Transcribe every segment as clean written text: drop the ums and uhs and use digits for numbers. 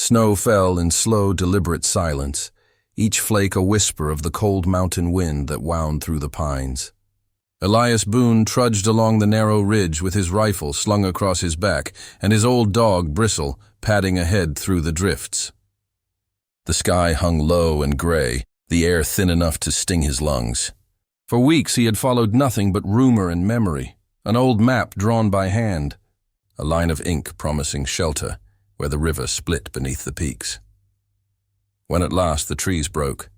Snow fell in slow, deliberate silence, each flake a whisper of the cold mountain wind that wound through the pines. Elias Boone trudged along the narrow ridge with his rifle slung across his back and his old dog, Bristle, padding ahead through the drifts. The sky hung low and gray, the air thin enough to sting his lungs. For weeks he had followed nothing but rumor and memory, an old map drawn by hand, a line of ink promising shelter where the river split beneath the peaks. When at last the trees broke,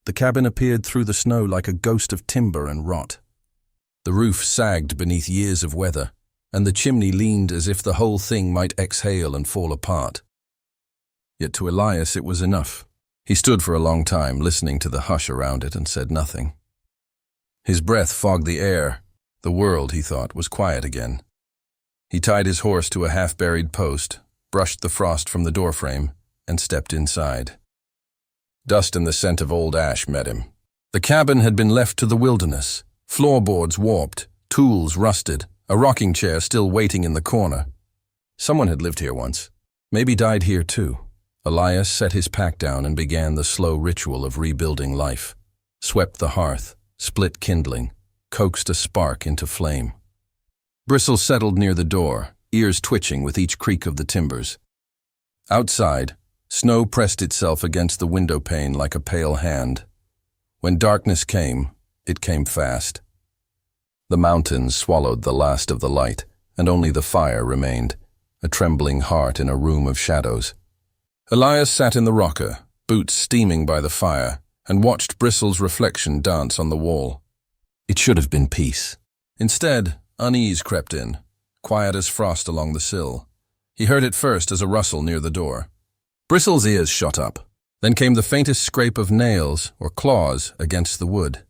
the cabin appeared through the snow like a ghost of timber and rot. The roof sagged beneath years of weather, and the chimney leaned as if the whole thing might exhale and fall apart. Yet to Elias it was enough. He stood for a long time, listening to the hush around it, and said nothing. His breath fogged the air. The world, he thought, was quiet again. He tied his horse to a half-buried post, brushed the frost from the doorframe, and stepped inside. Dust and the scent of old ash met him. The cabin had been left to the wilderness, floorboards warped, tools rusted, a rocking chair still waiting in the corner. Someone had lived here once, maybe died here too. Elias set his pack down and began the slow ritual of rebuilding life. Swept the hearth, split kindling, coaxed a spark into flame. Bristle settled near the door, ears twitching with each creak of the timbers. Outside, snow pressed itself against the window pane like a pale hand. When darkness came, it came fast. The mountains swallowed the last of the light, and only the fire remained, a trembling heart in a room of shadows. Elias sat in the rocker, boots steaming by the fire, and watched Bristle's reflection dance on the wall. It should have been peace. Instead, unease crept in, quiet as frost along the sill. He heard it first as a rustle near the door. Bristle's ears shot up. Then came the faintest scrape of nails or claws against the wood.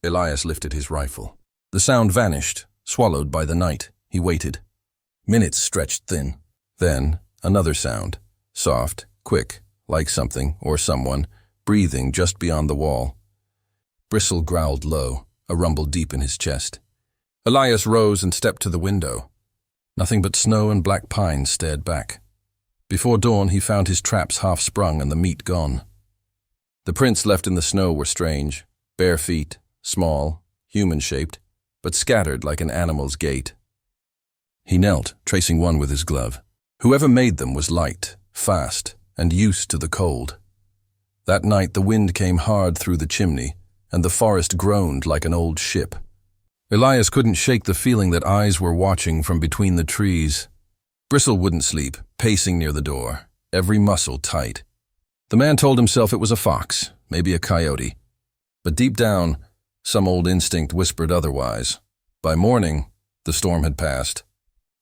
Elias lifted his rifle. The sound vanished, swallowed by the night. He waited. Minutes stretched thin. Then, another sound. Soft, quick, like something, or someone, breathing just beyond the wall. Bristle growled low, a rumble deep in his chest. Elias rose and stepped to the window. Nothing but snow and black pines stared back. Before dawn he found his traps half sprung and the meat gone. The prints left in the snow were strange, bare feet, small, human-shaped, but scattered like an animal's gait. He knelt, tracing one with his glove. Whoever made them was light, fast, and used to the cold. That night the wind came hard through the chimney, and the forest groaned like an old ship. Elias couldn't shake the feeling that eyes were watching from between the trees. Bristle wouldn't sleep, pacing near the door, every muscle tight. The man told himself it was a fox, maybe a coyote. But deep down, some old instinct whispered otherwise. By morning, the storm had passed.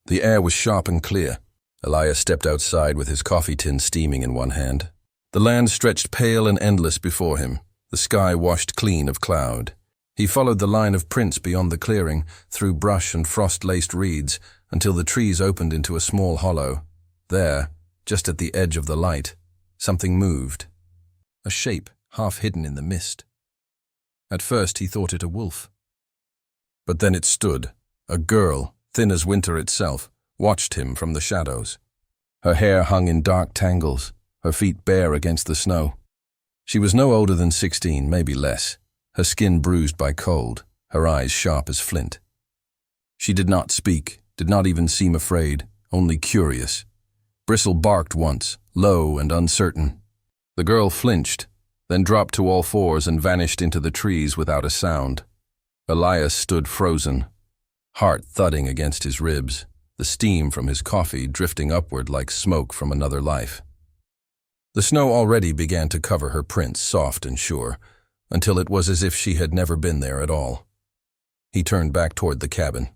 The air was sharp and clear. Elias stepped outside with his coffee tin steaming in one hand. The land stretched pale and endless before him, the sky washed clean of cloud. He followed the line of prints beyond the clearing, through brush and frost-laced reeds, until the trees opened into a small hollow. There, just at the edge of the light, something moved. A shape, half hidden in the mist. At first he thought it a wolf. But then it stood, a girl, thin as winter itself, watched him from the shadows. Her hair hung in dark tangles, her feet bare against the snow. She was no older than 16, maybe less, her skin bruised by cold, her eyes sharp as flint. She did not speak, did not even seem afraid, only curious. Bristle barked once, low and uncertain. The girl flinched, then dropped to all fours and vanished into the trees without a sound. Elias stood frozen, heart thudding against his ribs, the steam from his coffee drifting upward like smoke from another life. The snow already began to cover her prints, soft and sure, until it was as if she had never been there at all. He turned back toward the cabin.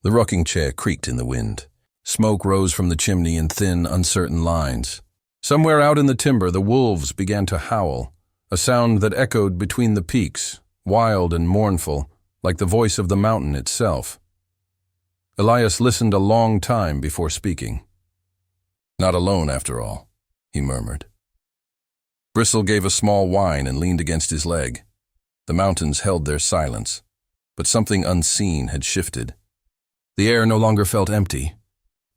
The rocking chair creaked in the wind. Smoke rose from the chimney in thin, uncertain lines. Somewhere out in the timber, the wolves began to howl, a sound that echoed between the peaks, wild and mournful, like the voice of the mountain itself. Elias listened a long time before speaking. "Not alone, after all," he murmured. Bristle gave a small whine and leaned against his leg. The mountains held their silence, but something unseen had shifted. The air no longer felt empty,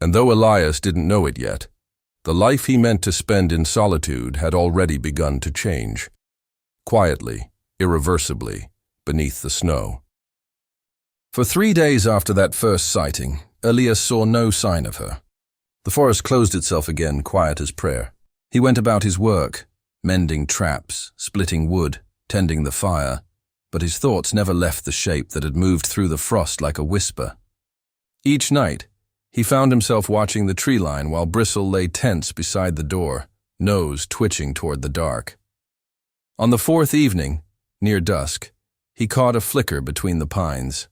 and though Elias didn't know it yet, The life he meant to spend in solitude had already begun to change. Quietly, irreversibly, beneath the snow. For 3 days after that first sighting, Elias saw no sign of her. The forest closed itself again, quiet as prayer. He went about his work, mending traps, splitting wood, tending the fire, but his thoughts never left the shape that had moved through the frost like a whisper. Each night, he found himself watching the tree line while Bristle lay tense beside the door, nose twitching toward the dark. On the 4th evening, near dusk, he caught a flicker between the pines.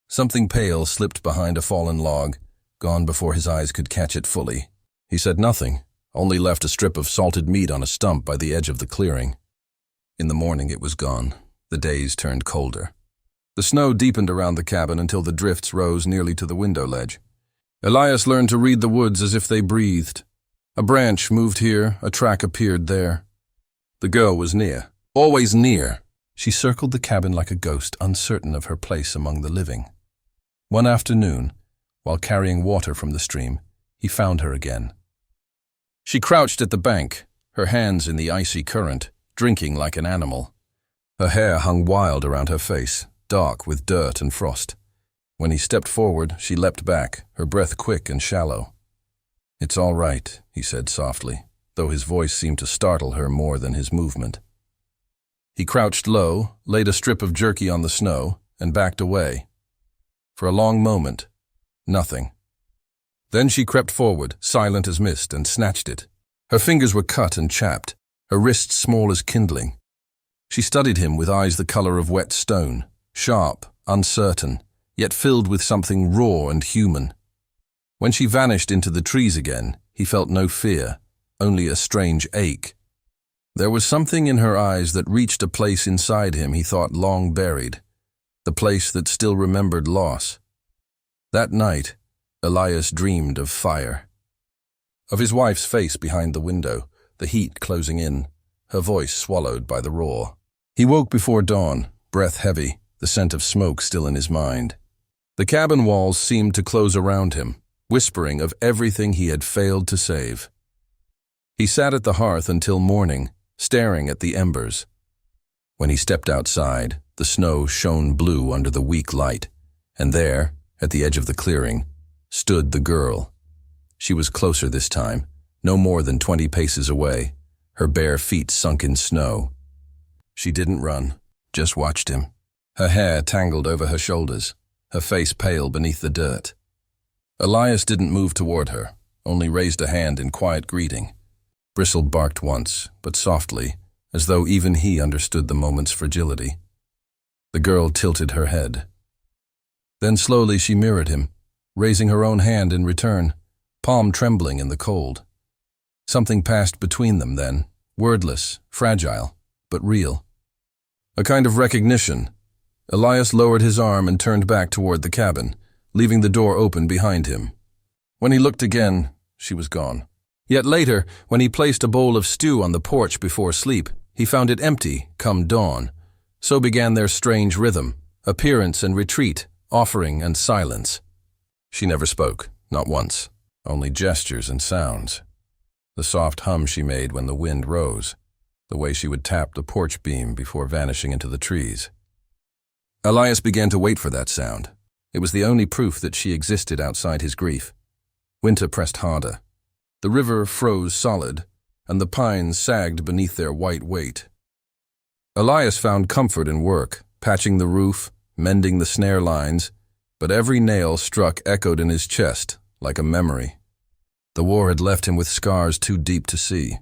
Something pale slipped behind a fallen log, gone before his eyes could catch it fully. He said nothing, only left a strip of salted meat on a stump by the edge of the clearing. In the morning it was gone. The days turned colder. The snow deepened around the cabin until the drifts rose nearly to the window ledge. Elias learned to read the woods as if they breathed. A branch moved here, a track appeared there. The girl was near, always near. She circled the cabin like a ghost, uncertain of her place among the living. One afternoon, while carrying water from the stream, he found her again. She crouched at the bank, her hands in the icy current, drinking like an animal. Her hair hung wild around her face, dark with dirt and frost. When he stepped forward, she leapt back, her breath quick and shallow. "It's all right," he said softly, though his voice seemed to startle her more than his movement. He crouched low, laid a strip of jerky on the snow, and backed away. For a long moment, nothing. Then she crept forward, silent as mist, and snatched it. Her fingers were cut and chapped, her wrists small as kindling. She studied him with eyes the color of wet stone, sharp, uncertain, yet filled with something raw and human. When she vanished into the trees again, he felt no fear, only a strange ache. There was something in her eyes that reached a place inside him he thought long buried, the place that still remembered loss. That night, Elias dreamed of fire. Of his wife's face behind the window, the heat closing in, her voice swallowed by the roar. He woke before dawn, breath heavy, the scent of smoke still in his mind. The cabin walls seemed to close around him, whispering of everything he had failed to save. He sat at the hearth until morning, staring at the embers. When he stepped outside, the snow shone blue under the weak light, and there, at the edge of the clearing, stood the girl. She was closer this time, no more than 20 paces away, her bare feet sunk in snow. She didn't run, just watched him, her hair tangled over her shoulders, her face pale beneath the dirt. Elias didn't move toward her, only raised a hand in quiet greeting. Bristle barked once, but softly, as though even he understood the moment's fragility. The girl tilted her head. Then slowly she mirrored him, raising her own hand in return, palm trembling in the cold. Something passed between them then, wordless, fragile, but real. A kind of recognition. Elias lowered his arm and turned back toward the cabin, leaving the door open behind him. When he looked again, she was gone. Yet later, when he placed a bowl of stew on the porch before sleep, he found it empty come dawn. So began their strange rhythm, appearance and retreat, offering and silence. She never spoke, not once, only gestures and sounds. The soft hum she made when the wind rose, the way she would tap the porch beam before vanishing into the trees. Elias began to wait for that sound. It was the only proof that she existed outside his grief. Winter pressed harder. The river froze solid, and the pines sagged beneath their white weight. Elias found comfort in work, patching the roof, mending the snare lines, but every nail struck echoed in his chest, like a memory. The war had left him with scars too deep to see.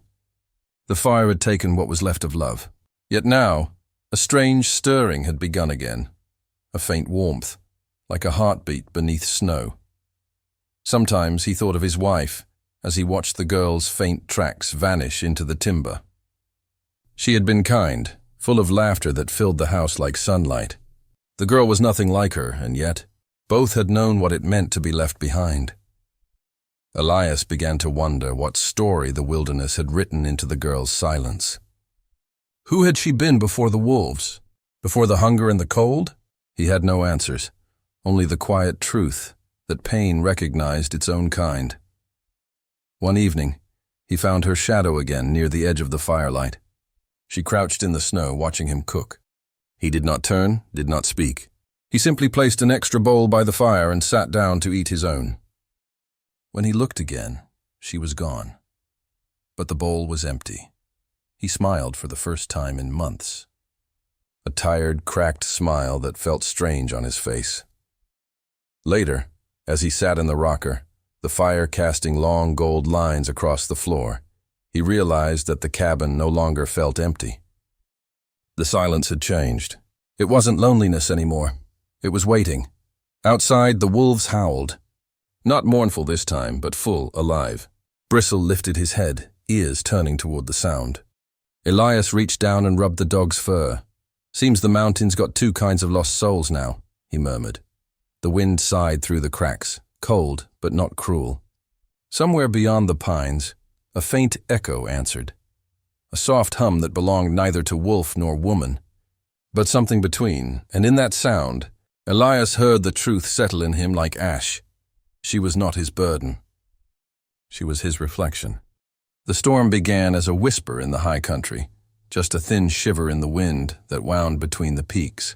The fire had taken what was left of love. Yet now, a strange stirring had begun again, a faint warmth, like a heartbeat beneath snow. Sometimes he thought of his wife, as he watched the girl's faint tracks vanish into the timber. She had been kind, full of laughter that filled the house like sunlight. The girl was nothing like her, and yet, both had known what it meant to be left behind. Elias began to wonder what story the wilderness had written into the girl's silence. Who had she been before the wolves? Before the hunger and the cold? He had no answers, only the quiet truth that pain recognized its own kind. One evening, He found her shadow again near the edge of the firelight. She crouched in the snow, watching him cook. He did not turn, did not speak. He simply placed an extra bowl by the fire and sat down to eat his own. When he looked again, she was gone. But the bowl was empty. He smiled for the first time in months. A tired, cracked smile that felt strange on his face. Later, as he sat in the rocker, the fire casting long gold lines across the floor, he realized that the cabin no longer felt empty. The silence had changed. It wasn't loneliness anymore. It was waiting. Outside, the wolves howled. Not mournful this time, but full, alive. Bristle lifted his head, ears turning toward the sound. Elias reached down and rubbed the dog's fur. "Seems the mountain's got two kinds of lost souls now," he murmured. The wind sighed through the cracks, cold but not cruel. Somewhere beyond the pines, a faint echo answered. A soft hum that belonged neither to wolf nor woman, but something between, and in that sound, Elias heard the truth settle in him like ash. She was not his burden. She was his reflection. The storm began as a whisper in the high country, just a thin shiver in the wind that wound between the peaks.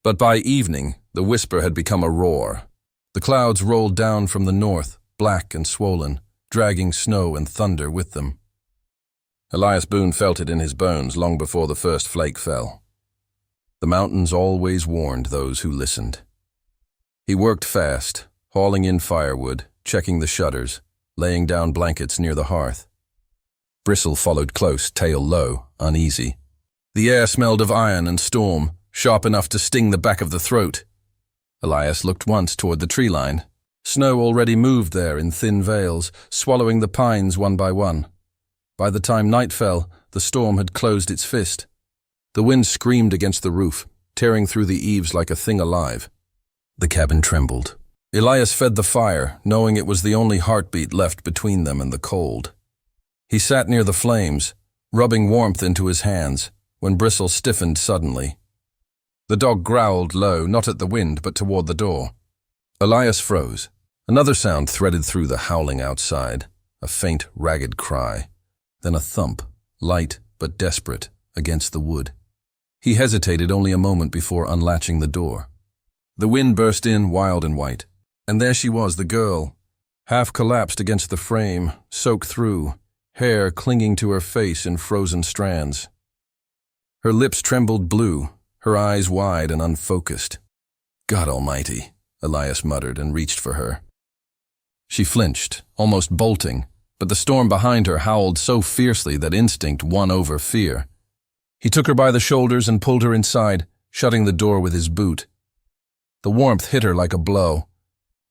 But by evening, the whisper had become a roar. The clouds rolled down from the north, black and swollen, dragging snow and thunder with them. Elias Boone felt it in his bones long before the first flake fell. The mountains always warned those who listened. He worked fast, hauling in firewood, checking the shutters, laying down blankets near the hearth. Bristle followed close, tail low, uneasy. The air smelled of iron and storm, sharp enough to sting the back of the throat. Elias looked once toward the tree line. Snow already moved there in thin veils, swallowing the pines one by one. By the time night fell, the storm had closed its fist. The wind screamed against the roof, tearing through the eaves like a thing alive. The cabin trembled. Elias fed the fire, knowing it was the only heartbeat left between them and the cold. He sat near the flames, rubbing warmth into his hands, when Bristle stiffened suddenly. The dog growled low, not at the wind, but toward the door. Elias froze. Another sound threaded through the howling outside, a faint, ragged cry. Then a thump, light but desperate, against the wood. He hesitated only a moment before unlatching the door. The wind burst in, wild and white, and there she was, the girl, half collapsed against the frame, soaked through, hair clinging to her face in frozen strands. Her lips trembled blue, her eyes wide and unfocused. "God Almighty," Elias muttered and reached for her. She flinched, almost bolting, but the storm behind her howled so fiercely that instinct won over fear. He took her by the shoulders and pulled her inside, shutting the door with his boot. The warmth hit her like a blow.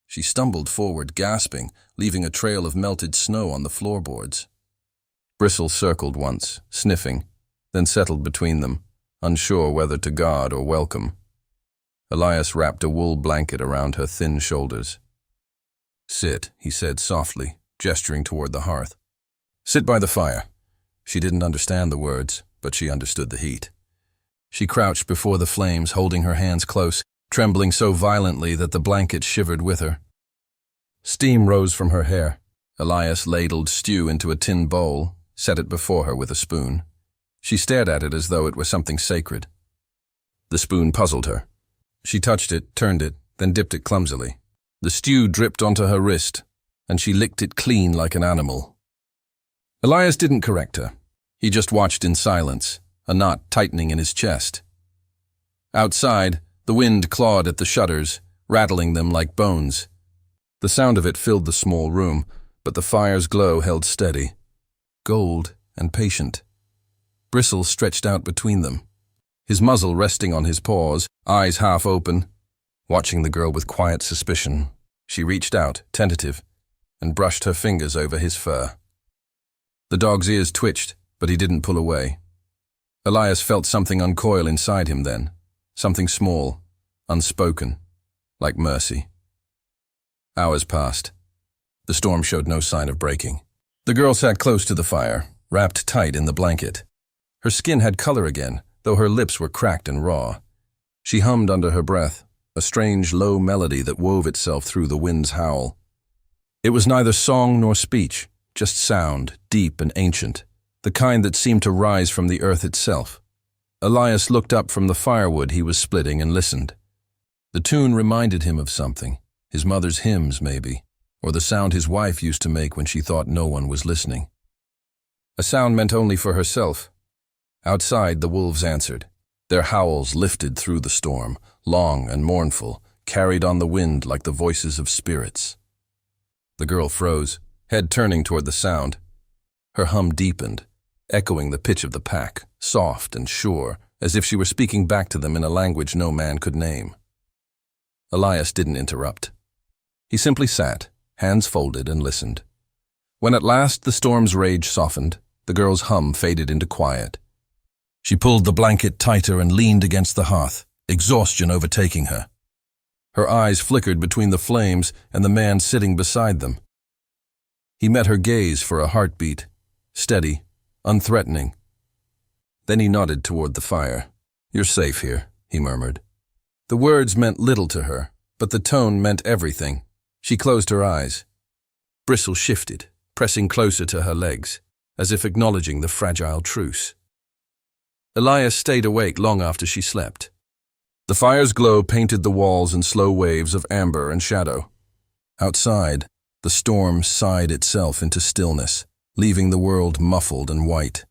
She stumbled forward, gasping, leaving a trail of melted snow on the floorboards. Bristle circled once, sniffing, then settled between them, unsure whether to guard or welcome. Elias wrapped a wool blanket around her thin shoulders. "Sit," he said softly, gesturing toward the hearth. "Sit by the fire." She didn't understand the words, but she understood the heat. She crouched before the flames, holding her hands close, trembling so violently that the blanket shivered with her. Steam rose from her hair. Elias ladled stew into a tin bowl, set it before her with a spoon. She stared at it as though it were something sacred. The spoon puzzled her. She touched it, turned it, then dipped it clumsily. The stew dripped onto her wrist, and she licked it clean like an animal. Elias didn't correct her. He just watched in silence, a knot tightening in his chest. Outside, the wind clawed at the shutters, rattling them like bones. The sound of it filled the small room, but the fire's glow held steady, gold and patient. Bristle stretched out between them, his muzzle resting on his paws, eyes half open, watching the girl with quiet suspicion. She reached out, tentative, and brushed her fingers over his fur. The dog's ears twitched, but he didn't pull away. Elias felt something uncoil inside him then, something small, unspoken, like mercy. Hours passed. The storm showed no sign of breaking. The girl sat close to the fire, wrapped tight in the blanket. Her skin had color again, though her lips were cracked and raw. She hummed under her breath, a strange low melody that wove itself through the wind's howl. It was neither song nor speech, just sound, deep and ancient, the kind that seemed to rise from the earth itself. Elias looked up from the firewood he was splitting and listened. The tune reminded him of something, his mother's hymns maybe, or the sound his wife used to make when she thought no one was listening. A sound meant only for herself. Outside, the wolves answered. Their howls lifted through the storm, long and mournful, carried on the wind like the voices of spirits. The girl froze, head turning toward the sound. Her hum deepened, echoing the pitch of the pack, soft and sure, as if she were speaking back to them in a language no man could name. Elias didn't interrupt. He simply sat, hands folded, and listened. When at last the storm's rage softened, the girl's hum faded into quiet. She pulled the blanket tighter and leaned against the hearth, exhaustion overtaking her. Her eyes flickered between the flames and the man sitting beside them. He met her gaze for a heartbeat, steady, unthreatening. Then he nodded toward the fire. "You're safe here," he murmured. The words meant little to her, but the tone meant everything. She closed her eyes. Bristle shifted, pressing closer to her legs, as if acknowledging the fragile truce. Elias stayed awake long after she slept. The fire's glow painted the walls in slow waves of amber and shadow. Outside, the storm sighed itself into stillness, leaving the world muffled and white.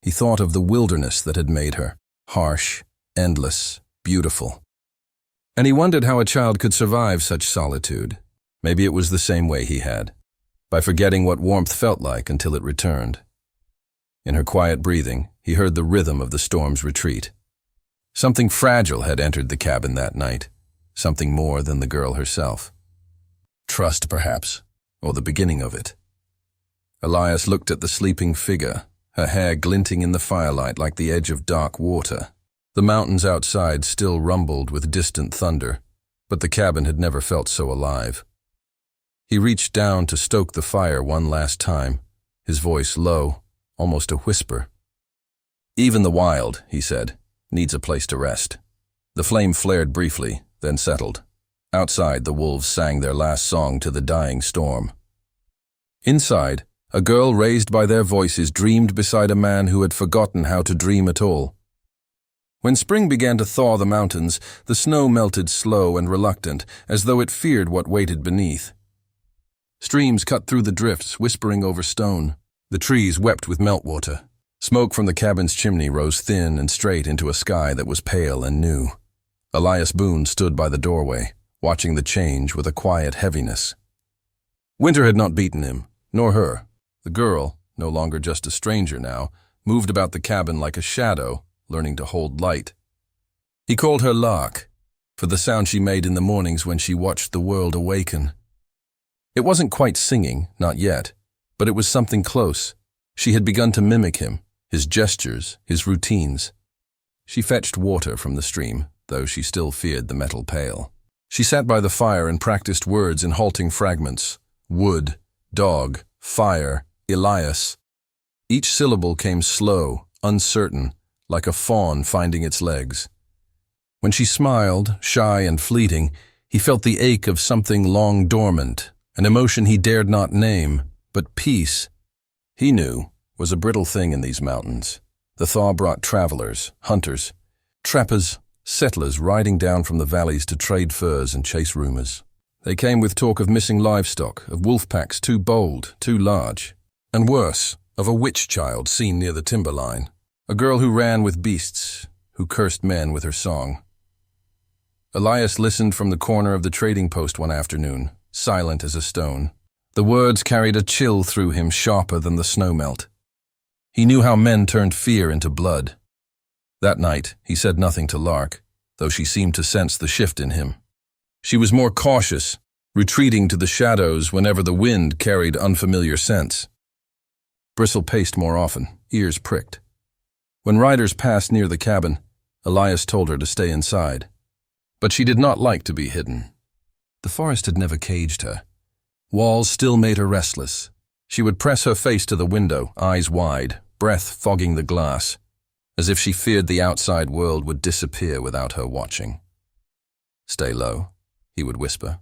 He thought of the wilderness that had made her, harsh, endless, beautiful. And he wondered how a child could survive such solitude. Maybe it was the same way he had, by forgetting what warmth felt like until it returned. In her quiet breathing, he heard the rhythm of the storm's retreat. Something fragile had entered the cabin that night, something more than the girl herself. Trust, perhaps, or the beginning of it. Elias looked at the sleeping figure, her hair glinting in the firelight like the edge of dark water. The mountains outside still rumbled with distant thunder, but the cabin had never felt so alive. He reached down to stoke the fire one last time, his voice low, almost a whisper. "Even the wild," he said, "needs a place to rest." The flame flared briefly, then settled. Outside, the wolves sang their last song to the dying storm. Inside, a girl raised by their voices dreamed beside a man who had forgotten how to dream at all. When spring began to thaw the mountains, the snow melted slow and reluctant, as though it feared what waited beneath. Streams cut through the drifts, whispering over stone. The trees wept with meltwater. Smoke from the cabin's chimney rose thin and straight into a sky that was pale and new. Elias Boone stood by the doorway, watching the change with a quiet heaviness. Winter had not beaten him, nor her. The girl, no longer just a stranger now, moved about the cabin like a shadow, learning to hold light. He called her Lark, for the sound she made in the mornings when she watched the world awaken. It wasn't quite singing, not yet, but it was something close. She had begun to mimic him, his gestures, his routines. She fetched water from the stream, though she still feared the metal pail. She sat by the fire and practiced words in halting fragments. Wood, dog, fire, Elias. Each syllable came slow, uncertain, like a fawn finding its legs. When she smiled, shy and fleeting, he felt the ache of something long dormant, an emotion he dared not name, but peace, he knew, was a brittle thing in these mountains. The thaw brought travelers, hunters, trappers, settlers riding down from the valleys to trade furs and chase rumors. They came with talk of missing livestock, of wolf packs too bold, too large, and worse, of a witch child seen near the timberline, a girl who ran with beasts, who cursed men with her song. Elias listened from the corner of the trading post one afternoon, silent as a stone. The words carried a chill through him sharper than the snow melt. He knew how men turned fear into blood. That night, he said nothing to Lark, though she seemed to sense the shift in him. She was more cautious, retreating to the shadows whenever the wind carried unfamiliar scents. Bristle paced more often, ears pricked. When riders passed near the cabin, Elias told her to stay inside. But she did not like to be hidden. The forest had never caged her. Walls still made her restless. She would press her face to the window, eyes wide, breath fogging the glass, as if she feared the outside world would disappear without her watching. "Stay low," he would whisper.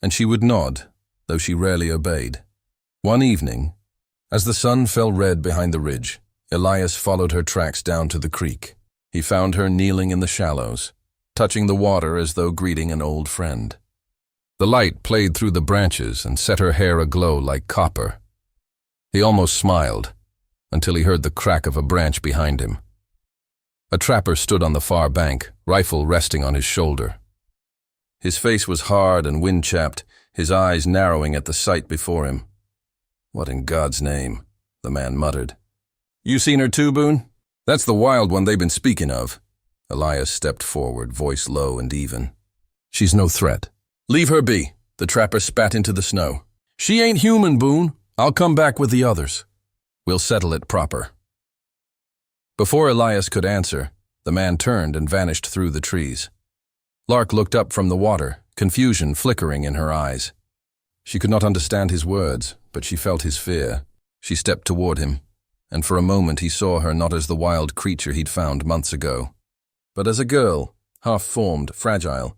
And she would nod, though she rarely obeyed. One evening, as the sun fell red behind the ridge, Elias followed her tracks down to the creek. He found her kneeling in the shallows, touching the water as though greeting an old friend. The light played through the branches and set her hair aglow like copper. He almost smiled, until he heard the crack of a branch behind him. A trapper stood on the far bank, rifle resting on his shoulder. His face was hard and wind-chapped, his eyes narrowing at the sight before him. "What in God's name?" the man muttered. "You seen her too, Boone? That's the wild one they've been speaking of." Elias stepped forward, voice low and even. "She's no threat." "Leave her be," the trapper spat into the snow. "She ain't human, Boone. I'll come back with the others. We'll settle it proper." Before Elias could answer, the man turned and vanished through the trees. Lark looked up from the water, confusion flickering in her eyes. She could not understand his words, but she felt his fear. She stepped toward him, and for a moment he saw her not as the wild creature he'd found months ago, but as a girl, half-formed, fragile,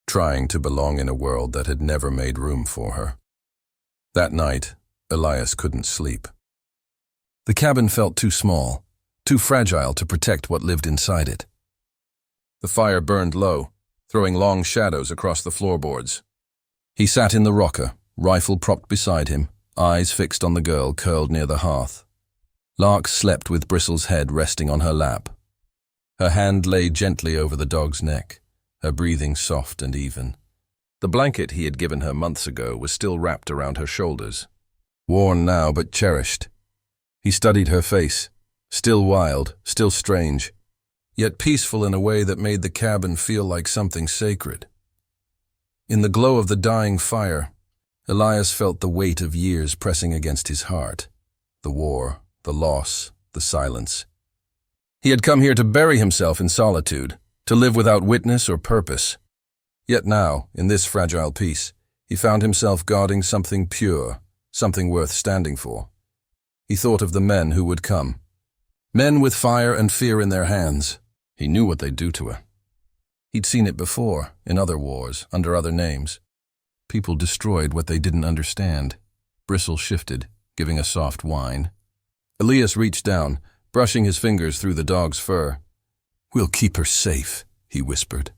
trying to belong in a world that had never made room for her. That night, Elias couldn't sleep. The cabin felt too small, too fragile to protect what lived inside it. The fire burned low, throwing long shadows across the floorboards. He sat in the rocker, rifle propped beside him, eyes fixed on the girl curled near the hearth. Lark slept with Bristle's head resting on her lap. Her hand lay gently over the dog's neck, her breathing soft and even. The blanket he had given her months ago was still wrapped around her shoulders. Worn now, but cherished. He studied her face, still wild, still strange, yet peaceful in a way that made the cabin feel like something sacred. In the glow of the dying fire, Elias felt the weight of years pressing against his heart. The war, the loss, the silence. He had come here to bury himself in solitude, to live without witness or purpose. Yet now, in this fragile peace, he found himself guarding something pure, something worth standing for. He thought of the men who would come. Men with fire and fear in their hands. He knew what they'd do to her. He'd seen it before, in other wars, under other names. People destroyed what they didn't understand. Bristle shifted, giving a soft whine. Elias reached down, brushing his fingers through the dog's fur. "We'll keep her safe," he whispered.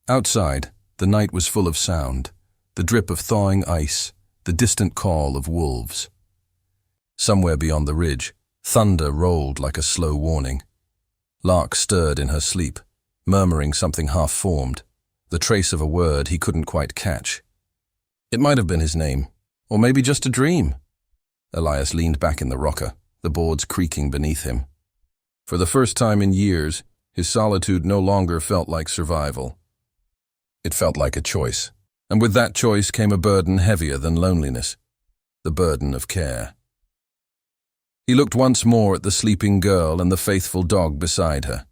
Outside, the night was full of sound, the drip of thawing ice, the distant call of wolves. Somewhere beyond the ridge, thunder rolled like a slow warning. Lark stirred in her sleep, murmuring something half-formed, the trace of a word he couldn't quite catch. It might have been his name, or maybe just a dream. Elias leaned back in the rocker, the boards creaking beneath him. For the first time in years, his solitude no longer felt like survival. It felt like a choice, and with that choice came a burden heavier than loneliness, the burden of care. He looked once more at the sleeping girl and the faithful dog beside her.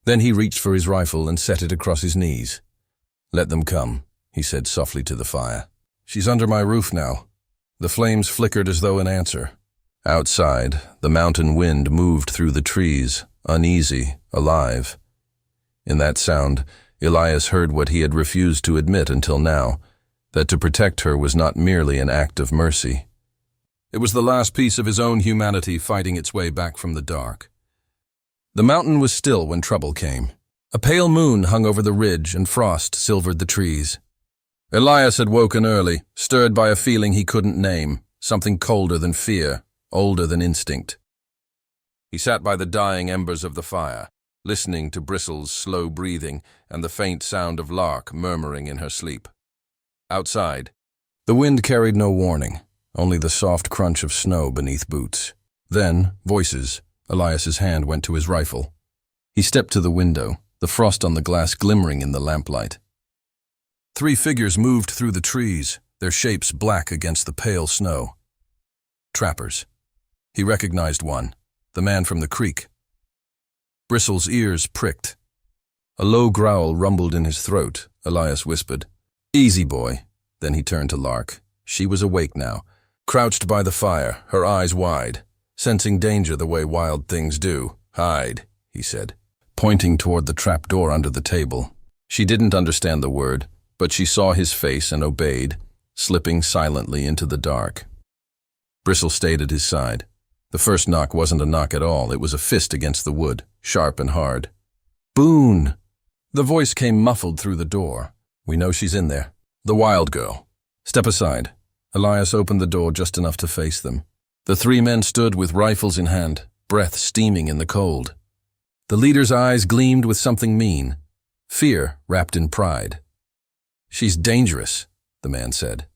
Then he reached for his rifle and set it across his knees. "Let them come," he said softly to the fire. "She's under my roof now." The flames flickered as though in answer. Outside, the mountain wind moved through the trees, uneasy, alive. In that sound, Elias heard what he had refused to admit until now, that to protect her was not merely an act of mercy. It was the last piece of his own humanity fighting its way back from the dark. The mountain was still when trouble came. A pale moon hung over the ridge and frost silvered the trees. Elias had woken early, stirred by a feeling he couldn't name, something colder than fear, older than instinct. He sat by the dying embers of the fire, listening to Bristle's slow breathing and the faint sound of Lark murmuring in her sleep. Outside, the wind carried no warning, only the soft crunch of snow beneath boots. Then, voices. Elias's hand went to his rifle. He stepped to the window, the frost on the glass glimmering in the lamplight. 3 figures moved through the trees, their shapes black against the pale snow. Trappers. He recognized one, the man from the creek. Bristle's ears pricked. A low growl rumbled in his throat. Elias whispered, "Easy, boy." Then he turned to Lark. She was awake now, crouched by the fire, her eyes wide, sensing danger the way wild things do. "Hide," he said, pointing toward the trap door under the table. She didn't understand the word, but she saw his face and obeyed, slipping silently into the dark. Bristle stayed at his side. The first knock wasn't a knock at all. It was a fist against the wood, sharp and hard. "Boone!" The voice came muffled through the door. "We know she's in there. The wild girl. Step aside." Elias opened the door just enough to face them. The three men stood with rifles in hand, breath steaming in the cold. The leader's eyes gleamed with something mean, fear wrapped in pride. "She's dangerous," the man said.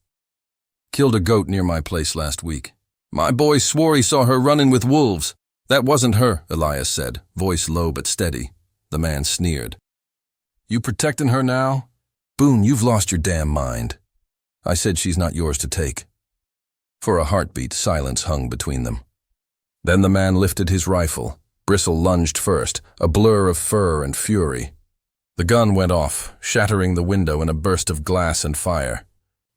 "Killed a goat near my place last week. My boy swore he saw her running with wolves." "That wasn't her," Elias said, voice low but steady. The man sneered. "You protecting her now? Boone, you've lost your damn mind." "I said she's not yours to take." For a heartbeat, silence hung between them. Then the man lifted his rifle. Bristle lunged first, a blur of fur and fury. The gun went off, shattering the window in a burst of glass and fire.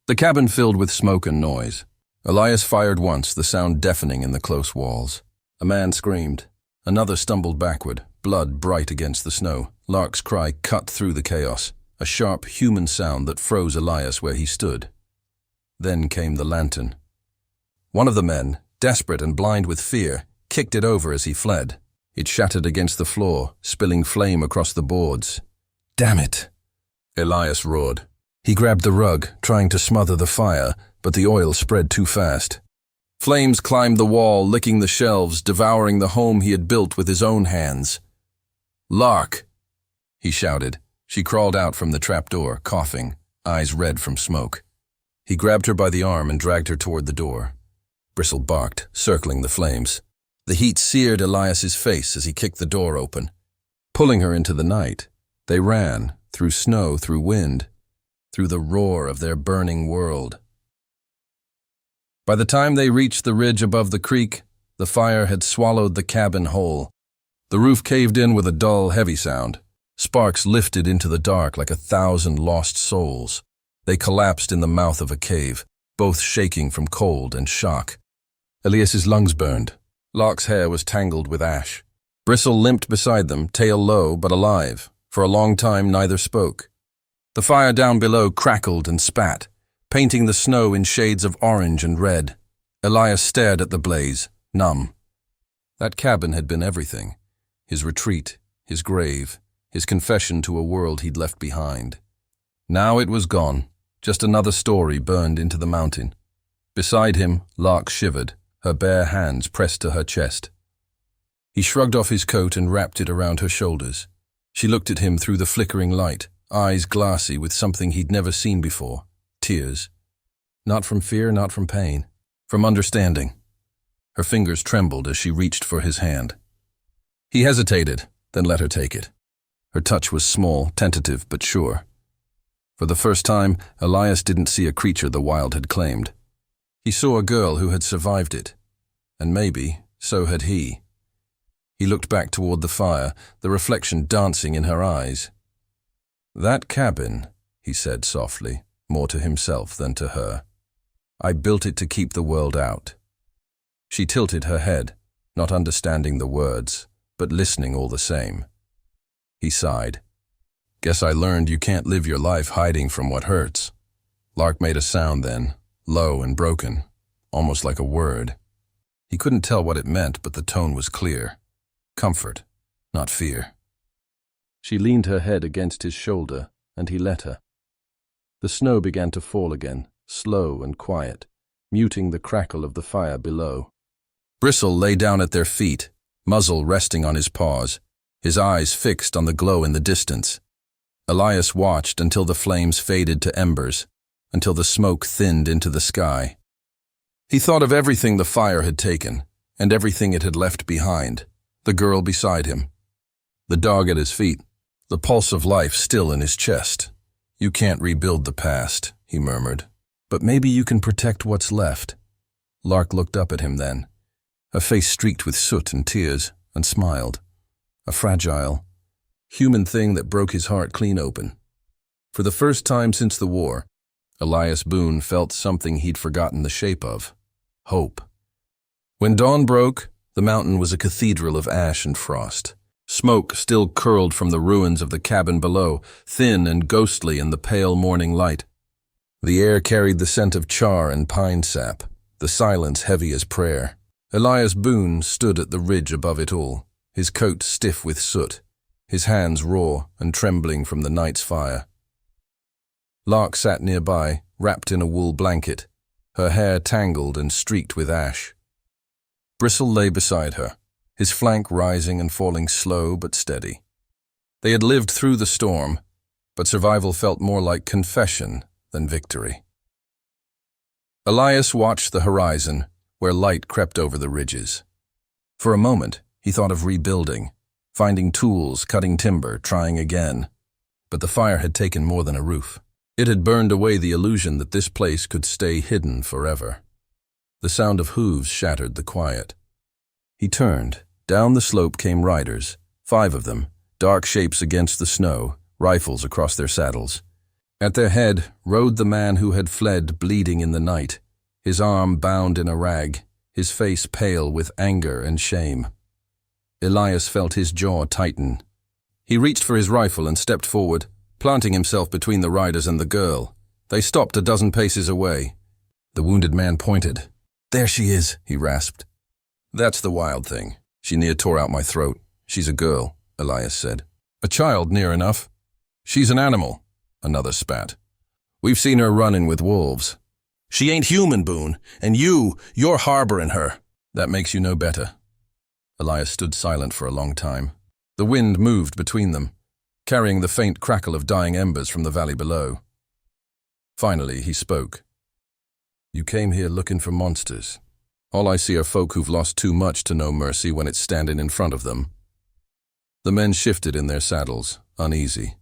The cabin filled with smoke and noise. Elias fired once, the sound deafening in the close walls. A man screamed. Another stumbled backward, blood bright against the snow. Lark's cry cut through the chaos, a sharp human sound that froze Elias where he stood. Then came the lantern. One of the men, desperate and blind with fear, kicked it over as he fled. It shattered against the floor, spilling flame across the boards. "Damn it!" Elias roared. He grabbed the rug, trying to smother the fire, but the oil spread too fast. Flames climbed the wall, licking the shelves, devouring the home he had built with his own hands. "Lark!" he shouted. She crawled out from the trapdoor, coughing, eyes red from smoke. He grabbed her by the arm and dragged her toward the door. Bristle barked, circling the flames. The heat seared Elias's face as he kicked the door open. Pulling her into the night, they ran, through snow, through wind, through the roar of their burning world. By the time they reached the ridge above the creek, the fire had swallowed the cabin whole. The roof caved in with a dull, heavy sound. Sparks lifted into the dark like 1,000 lost souls. They collapsed in the mouth of a cave, both shaking from cold and shock. Elias's lungs burned. Lark's hair was tangled with ash. Bristle limped beside them, tail low but alive. For a long time neither spoke. The fire down below crackled and spat, painting the snow in shades of orange and red. Elias stared at the blaze, numb. That cabin had been everything. His retreat, his grave, his confession to a world he'd left behind. Now it was gone, just another story burned into the mountain. Beside him, Lark shivered, her bare hands pressed to her chest. He shrugged off his coat and wrapped it around her shoulders. She looked at him through the flickering light, eyes glassy with something he'd never seen before, tears. Not from fear, not from pain, from understanding. Her fingers trembled as she reached for his hand. He hesitated, then let her take it. Her touch was small, tentative, but sure. For the first time, Elias didn't see a creature the wild had claimed. He saw a girl who had survived it, and maybe so had he. He looked back toward the fire, the reflection dancing in her eyes. "That cabin," he said softly, more to himself than to her. "I built it to keep the world out." She tilted her head, not understanding the words, but listening all the same. He sighed. "Guess I learned you can't live your life hiding from what hurts." Lark made a sound then, low and broken, almost like a word. He couldn't tell what it meant, but the tone was clear. Comfort, not fear. She leaned her head against his shoulder, and he let her. The snow began to fall again, slow and quiet, muting the crackle of the fire below. Bristle lay down at their feet, muzzle resting on his paws, his eyes fixed on the glow in the distance. Elias watched until the flames faded to embers, until the smoke thinned into the sky. He thought of everything the fire had taken, and everything it had left behind, the girl beside him, the dog at his feet, the pulse of life still in his chest. "You can't rebuild the past," he murmured, "but maybe you can protect what's left." Lark looked up at him then, her face streaked with soot and tears, and smiled. A fragile, human thing that broke his heart clean open. For the first time since the war, Elias Boone felt something he'd forgotten the shape of: hope. When dawn broke, the mountain was a cathedral of ash and frost. Smoke still curled from the ruins of the cabin below, thin and ghostly in the pale morning light. The air carried the scent of char and pine sap. the silence heavy as prayer. Elias Boone stood at the ridge above it all, his coat stiff with soot, his hands raw and trembling from the night's fire. Lark sat nearby, wrapped in a wool blanket, her hair tangled and streaked with ash. Bristle lay beside her, his flank rising and falling slow but steady. They had lived through the storm, but survival felt more like confession than victory. Elias watched the horizon, where light crept over the ridges. For a moment, he thought of rebuilding, finding tools, cutting timber, trying again. But the fire had taken more than a roof. It had burned away the illusion that this place could stay hidden forever. The sound of hooves shattered the quiet. He turned. Down the slope came riders, 5 of them, dark shapes against the snow, rifles across their saddles. At their head rode the man who had fled bleeding in the night, his arm bound in a rag, his face pale with anger and shame. Elias felt his jaw tighten. He reached for his rifle and stepped forward, planting himself between the riders and the girl. They stopped a dozen paces away. The wounded man pointed. "There she is," he rasped. "That's the wild thing. She near tore out my throat. She's a girl," Elias said. "A child, near enough. She's an animal," another spat. "We've seen her running with wolves." "She ain't human, Boone, and you're harboring her." "That makes you no better." Elias stood silent for a long time. The wind moved between them, carrying the faint crackle of dying embers from the valley below. Finally, he spoke. "You came here looking for monsters. All I see are folk who've lost too much to know mercy when it's standing in front of them." The men shifted in their saddles, uneasy.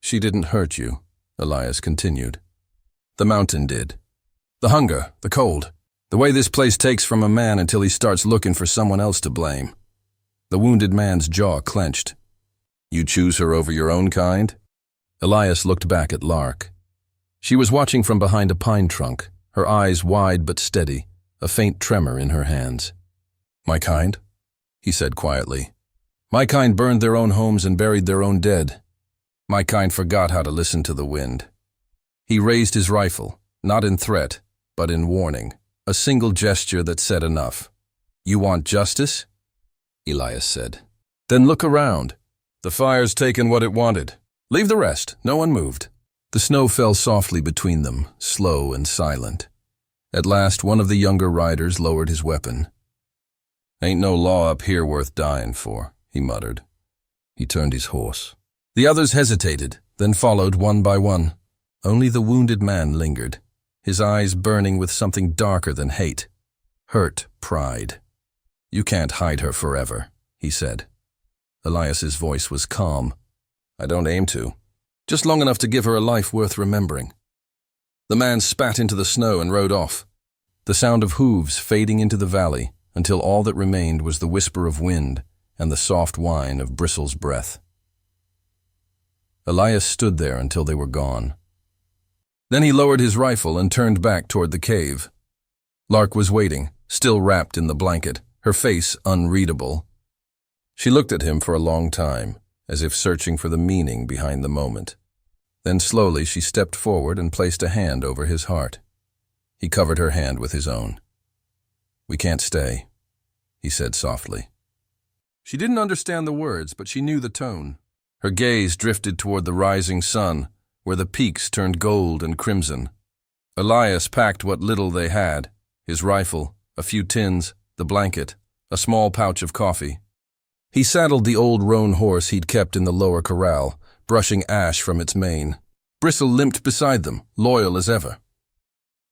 "She didn't hurt you," Elias continued. "The mountain did. The hunger, the cold, the way this place takes from a man until he starts looking for someone else to blame." The wounded man's jaw clenched. "You choose her over your own kind?" Elias looked back at Lark. She was watching from behind a pine trunk, her eyes wide but steady, a faint tremor in her hands. "My kind?" he said quietly. "My kind burned their own homes and buried their own dead. My kind forgot how to listen to the wind." He raised his rifle, not in threat, but in warning, a single gesture that said enough. "You want justice?" Elias said. "Then look around. The fire's taken what it wanted. Leave the rest." No one moved. The snow fell softly between them, slow and silent. At last, one of the younger riders lowered his weapon. "Ain't no law up here worth dying for," he muttered. He turned his horse. The others hesitated, then followed one by one. Only the wounded man lingered, his eyes burning with something darker than hate. Hurt pride. "You can't hide her forever," he said. Elias's voice was calm. "I don't aim to. Just long enough to give her a life worth remembering." The man spat into the snow and rode off, the sound of hooves fading into the valley until all that remained was the whisper of wind and the soft whine of Bristle's breath. Elias stood there until they were gone. Then he lowered his rifle and turned back toward the cave. Lark was waiting, still wrapped in the blanket, her face unreadable. She looked at him for a long time, as if searching for the meaning behind the moment. Then slowly she stepped forward and placed a hand over his heart. He covered her hand with his own. "We can't stay," he said softly. She didn't understand the words, but she knew the tone. Her gaze drifted toward the rising sun, where the peaks turned gold and crimson. Elias packed what little they had, his rifle, a few tins, the blanket, a small pouch of coffee. He saddled the old roan horse he'd kept in the lower corral, brushing ash from its mane. Bristle limped beside them, loyal as ever.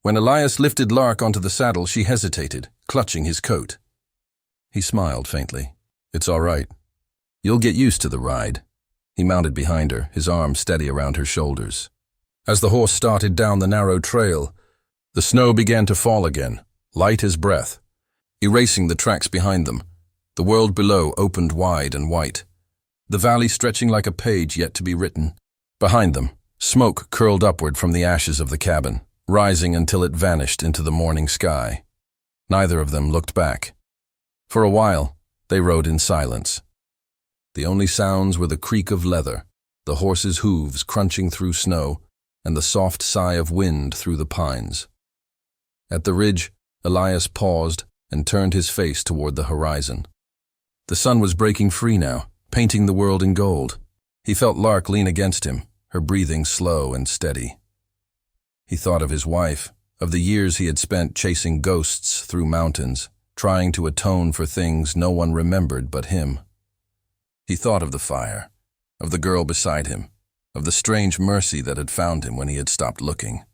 When Elias lifted Lark onto the saddle, she hesitated, clutching his coat. He smiled faintly. "It's all right. You'll get used to the ride." He mounted behind her, his arm steady around her shoulders. As the horse started down the narrow trail, the snow began to fall again, light as breath, erasing the tracks behind them. The world below opened wide and white, the valley stretching like a page yet to be written. Behind them, smoke curled upward from the ashes of the cabin, rising until it vanished into the morning sky. Neither of them looked back. For a while, they rode in silence. The only sounds were the creak of leather, the horse's hooves crunching through snow, and the soft sigh of wind through the pines. At the ridge, Elias paused and turned his face toward the horizon. The sun was breaking free now, painting the world in gold. He felt Lark lean against him, her breathing slow and steady. He thought of his wife, of the years he had spent chasing ghosts through mountains, trying to atone for things no one remembered but him. He thought of the fire, of the girl beside him, of the strange mercy that had found him when he had stopped looking.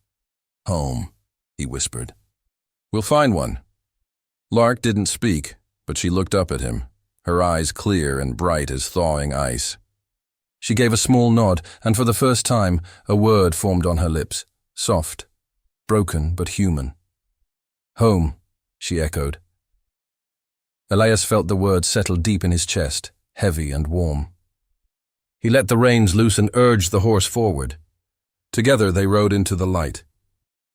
"Home," he whispered. "We'll find one." Lark didn't speak, but she looked up at him, her eyes clear and bright as thawing ice. She gave a small nod, and for the first time, a word formed on her lips, soft, broken but human. "Home," she echoed. Elias felt the word settle deep in his chest, heavy and warm. He let the reins loose and urged the horse forward. Together they rode into the light,